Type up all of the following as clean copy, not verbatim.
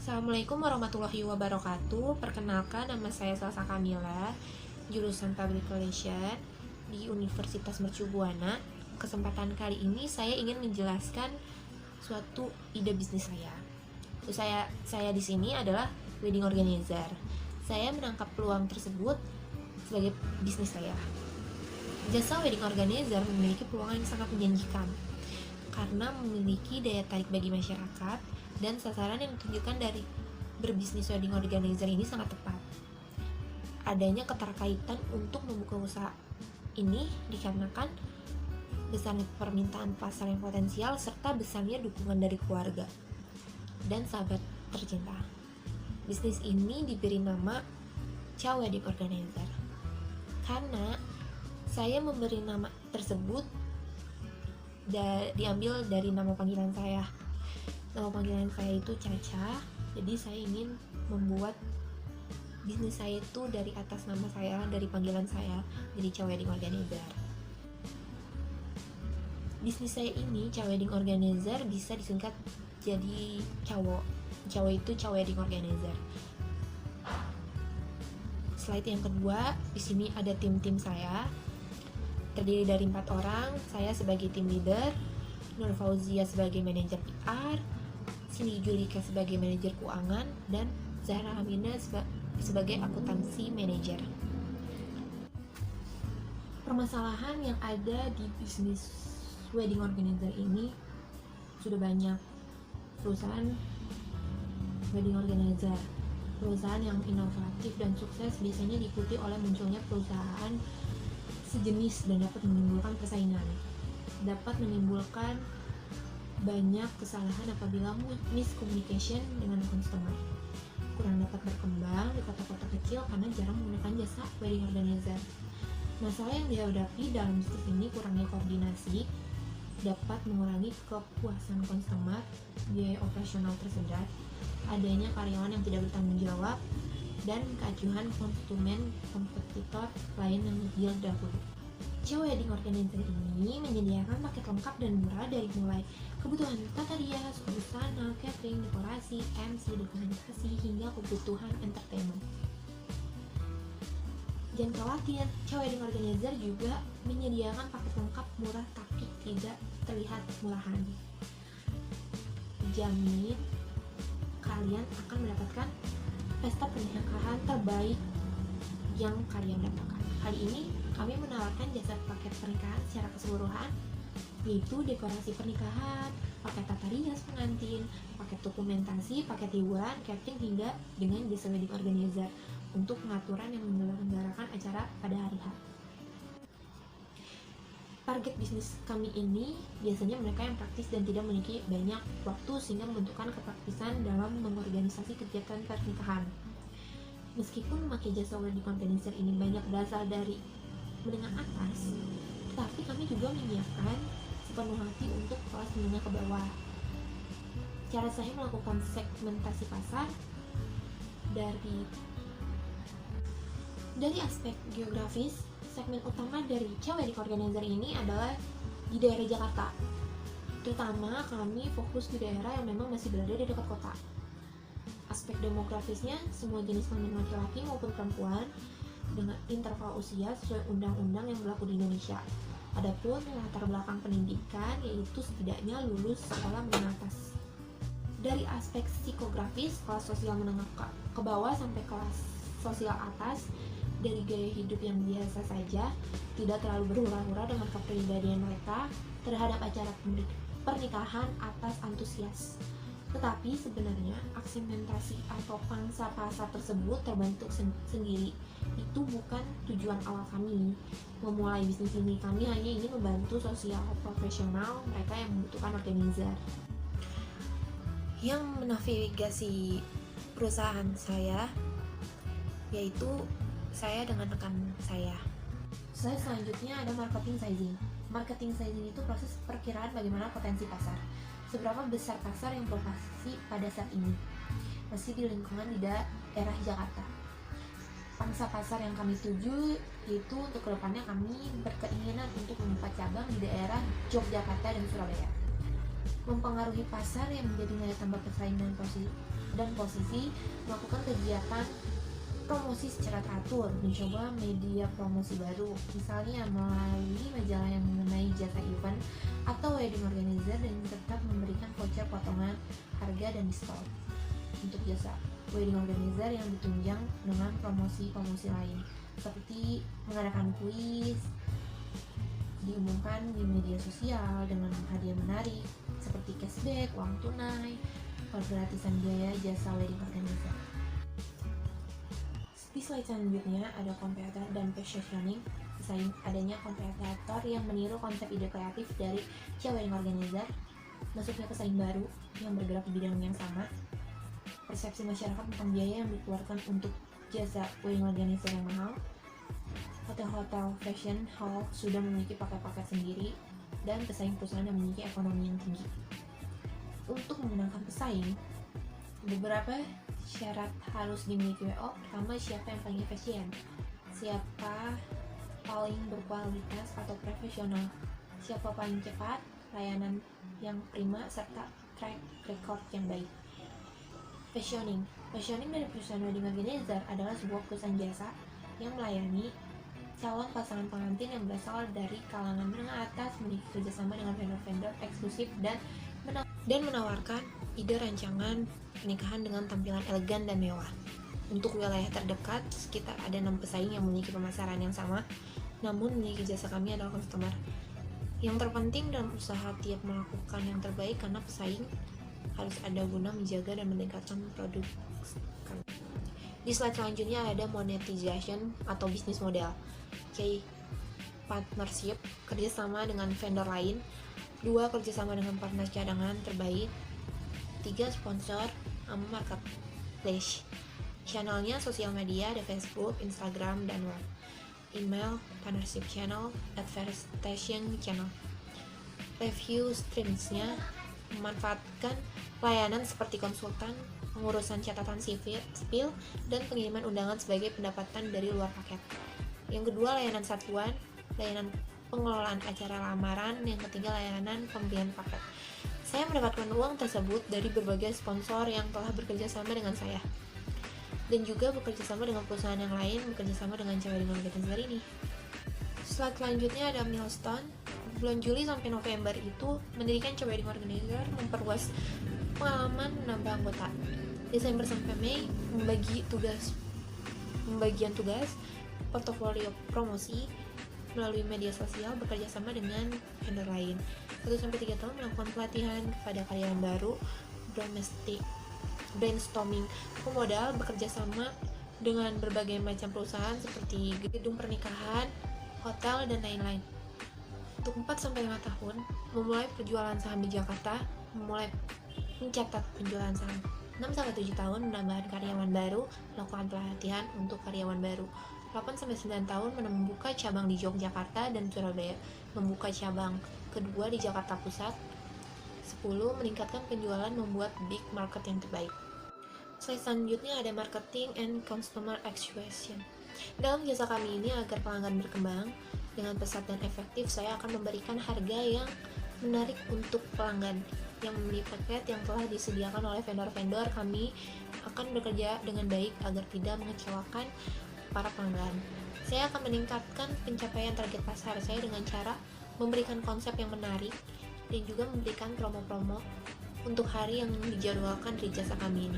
Assalamualaikum warahmatullahi wabarakatuh. Perkenalkan, nama saya Salsa Kamila, jurusan Public Relation di Universitas Mercu Buana. Kesempatan kali ini saya ingin menjelaskan suatu ide bisnis saya. Saya di sini adalah wedding organizer. Saya menangkap peluang tersebut sebagai bisnis saya. Jasa wedding organizer memiliki peluang yang sangat menjanjikan karena memiliki daya tarik bagi masyarakat, dan sasaran yang ditunjukkan dari berbisnis wedding organizer ini sangat tepat. Adanya keterkaitan untuk membuka usaha ini dikarenakan besarnya permintaan pasar yang potensial serta besarnya dukungan dari keluarga dan sahabat tercinta. Bisnis ini diberi nama Cha Wedding Organizer karena saya memberi nama tersebut diambil dari nama panggilan saya. Nama panggilan saya itu Caca, jadi saya ingin membuat bisnis saya itu dari atas nama saya, dari panggilan saya, jadi Cha Wedding Organizer. Bisnis saya ini, Cha Wedding Organizer, bisa disingkat jadi Cawo. Cawo itu Cha Wedding Organizer. Slide yang kedua, di sini ada tim saya. Terdiri dari 4 orang, saya sebagai tim leader, Nur Fauzia sebagai manajer PR, Cindy Julika sebagai manajer keuangan, dan Zahra Amina sebagai akuntansi manajer. Permasalahan yang ada di bisnis wedding organizer ini sudah banyak. Perusahaan wedding organizer, perusahaan yang inovatif dan sukses biasanya diikuti oleh munculnya perusahaan sejenis dan dapat menimbulkan persaingan, dapat menimbulkan banyak kesalahan apabila miscommunication dengan customer, kurang dapat berkembang di kota-kota kecil karena jarang menggunakan jasa wedding organizer. Masalah yang dihadapi dalam bisnis ini kurangnya koordinasi dapat mengurangi kepuasan customer, biaya operasional tersedat, adanya karyawan yang tidak bertanggung jawab, dan keacuhan konsumen kompetitor lain yang lebih dahulu. Cha Wedding Organizer ini menyediakan paket lengkap dan murah dari mulai kebutuhan tata rias, busana, catering, dekorasi, MC, dokumentasi, hingga kebutuhan entertainment. Jangan khawatir, Cha Wedding Organizer juga menyediakan paket lengkap murah tapi tidak terlihat murahan. Jamin kalian akan mendapatkan pesta pernikahan terbaik yang kalian dapatkan. Kali ini kami menawarkan jasa paket pernikahan secara keseluruhan, yaitu dekorasi pernikahan, paket tata rias pengantin, paket dokumentasi, paket hiburan, catering, hingga dengan jasa wedding organizer untuk pengaturan yang menyelenggarakan acara pada hari H. Target bisnis kami ini biasanya mereka yang praktis dan tidak memiliki banyak waktu sehingga membutuhkan kepraktisan dalam mengorganisasi kegiatan pernikahan. Meskipun memakai jasa wedding organizer ini banyak berasal dari menengah atas, tetapi kami juga menyiapkan sepenuh hati untuk kelas menengah ke bawah. Cara saya melakukan segmentasi pasar dari aspek geografis. Segmen utama dari Cha Wedding Organizer ini adalah di daerah Jakarta. Terutama kami fokus di daerah yang memang masih berada di dekat kota. Aspek demografisnya, semua jenis kelamin laki-laki maupun perempuan dengan interval usia sesuai undang-undang yang berlaku di Indonesia. Adapun latar belakang pendidikan yaitu setidaknya lulus sekolah menengah atas. Dari aspek psikografis, kelas sosial menengah ke bawah sampai kelas sosial atas, dari gaya hidup yang biasa saja, tidak terlalu berhura-hura dengan kepribadian mereka terhadap acara pernikahan atas antusias. Tetapi sebenarnya segmentasi atau pangsa pasar tersebut terbentuk sendiri. Itu bukan tujuan awal kami memulai bisnis ini. Kami hanya ingin membantu sosial profesional mereka yang membutuhkan organizer. Yang menavigasi perusahaan saya yaitu saya dengan rekan saya. Selanjutnya ada marketing sizing. Marketing sizing itu proses perkiraan bagaimana potensi pasar. Seberapa besar pasar yang beroperasi pada saat ini, masih di lingkungan di daerah Jakarta. Pangsa pasar yang kami tuju yaitu untuk kedepannya kami berkeinginan untuk membuka cabang di daerah Yogyakarta dan Surabaya. Mempengaruhi pasar yang menjadi nilai tambah persaingan dan posisi, melakukan kegiatan promosi secara teratur, mencoba media promosi baru, misalnya melalui majalah yang mengenai jasa event atau wedding organizer, dan tetap memberikan voucher potongan harga dan diskon untuk jasa wedding organizer yang ditunjang dengan promosi-promosi lain, seperti mengadakan kuis, diumumkan di media sosial dengan hadiah menarik seperti cashback, uang tunai, penggratisan biaya jasa wedding organizer. Di slide selanjutnya ada competitor dan positioning. Selain adanya kompetitor yang meniru konsep ide kreatif dari wedding organizer, masuknya pesaing baru yang bergerak di bidang yang sama, persepsi masyarakat tentang biaya yang dikeluarkan untuk jasa wedding organizer yang mahal, hotel-hotel fashion hall sudah memiliki paket-paket sendiri, dan pesaing perusahaan yang memiliki ekonomi yang tinggi. Untuk memenangkan pesaing, beberapa syarat harus dimiliki WO. Pertama, siapa yang paling efisien, siapa paling berkualitas atau profesional, siapa paling cepat, layanan yang prima, serta track record yang baik. Positioning dari perusahaan wedding organizer adalah sebuah perusahaan jasa yang melayani calon pasangan pengantin yang berasal dari kalangan menengah atas, memiliki kerjasama dengan vendor-vendor eksklusif dan menawarkan ide rancangan pernikahan dengan tampilan elegan dan mewah. Untuk wilayah terdekat, sekitar ada 6 pesaing yang memiliki pemasaran yang sama, namun memiliki jasa kami adalah customer. Yang terpenting dalam usaha tiap melakukan yang terbaik, karena pesaing harus ada guna menjaga dan meningkatkan produk kami. Di slide selanjutnya ada monetization atau bisnis model. Partnership, kerjasama dengan vendor lain. 2. Kerjasama dengan partner cadangan terbaik. 3. Sponsor marketplace. Channelnya sosial media, ada Facebook, Instagram, dan web. Email, partnership channel, advertising channel. Review streamsnya memanfaatkan layanan seperti konsultan, pengurusan catatan sipil, dan pengiriman undangan sebagai pendapatan dari luar paket. Yang kedua, layanan satuan, layanan pengelolaan acara lamaran. Yang ketiga, layanan pembelian paket. Saya mendapatkan uang tersebut dari berbagai sponsor yang telah bekerja sama dengan saya, dan juga bekerja sama dengan perusahaan yang lain, bekerja sama dengan wedding organizer ini. Slide selanjutnya ada milestone. Bulan Juli sampai November itu mendirikan wedding organizer, memperluas pengalaman, menambah anggota. Desember sampai Mei pembagian tugas, portofolio promosi melalui media sosial, bekerja sama dengan vendor lain. 1-3 tahun melakukan pelatihan kepada karyawan baru, brainstorming pemodal, bekerja sama dengan berbagai macam perusahaan seperti gedung pernikahan, hotel, dan lain-lain. Untuk 4-5 tahun, memulai penjualan saham di Jakarta, memulai mencatat penjualan saham. 6-7 tahun, menambahkan karyawan baru, melakukan pelatihan untuk karyawan baru. 8-9 tahun, membuka cabang di Yogyakarta dan Surabaya, membuka cabang kedua di Jakarta Pusat. 10. Meningkatkan penjualan, membuat big market yang terbaik. Slide selanjutnya ada marketing and customer acquisition. Dalam jasa kami ini, agar pelanggan berkembang dengan pesat dan efektif, saya akan memberikan harga yang menarik untuk pelanggan yang membeli paket yang telah disediakan oleh vendor-vendor. Kami akan bekerja dengan baik agar tidak mengecewakan para pelanggan. Saya akan meningkatkan pencapaian target pasar saya dengan cara memberikan konsep yang menarik dan juga memberikan promo-promo untuk hari yang dijadwalkan dari jasa kami ini,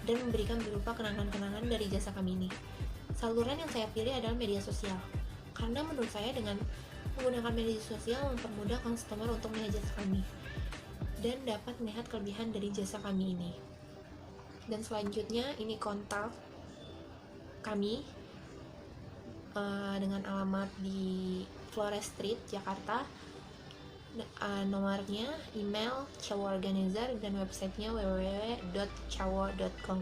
dan memberikan berupa kenangan-kenangan dari jasa kami ini. Saluran yang saya pilih adalah media sosial, karena menurut saya dengan menggunakan media sosial mempermudah customer untuk melihat jasa kami dan dapat melihat kelebihan dari jasa kami ini. Dan selanjutnya ini kontak kami dengan alamat di Flores Street, Jakarta. Nomornya, email cawo organizer, dan websitenya www.cawo.com.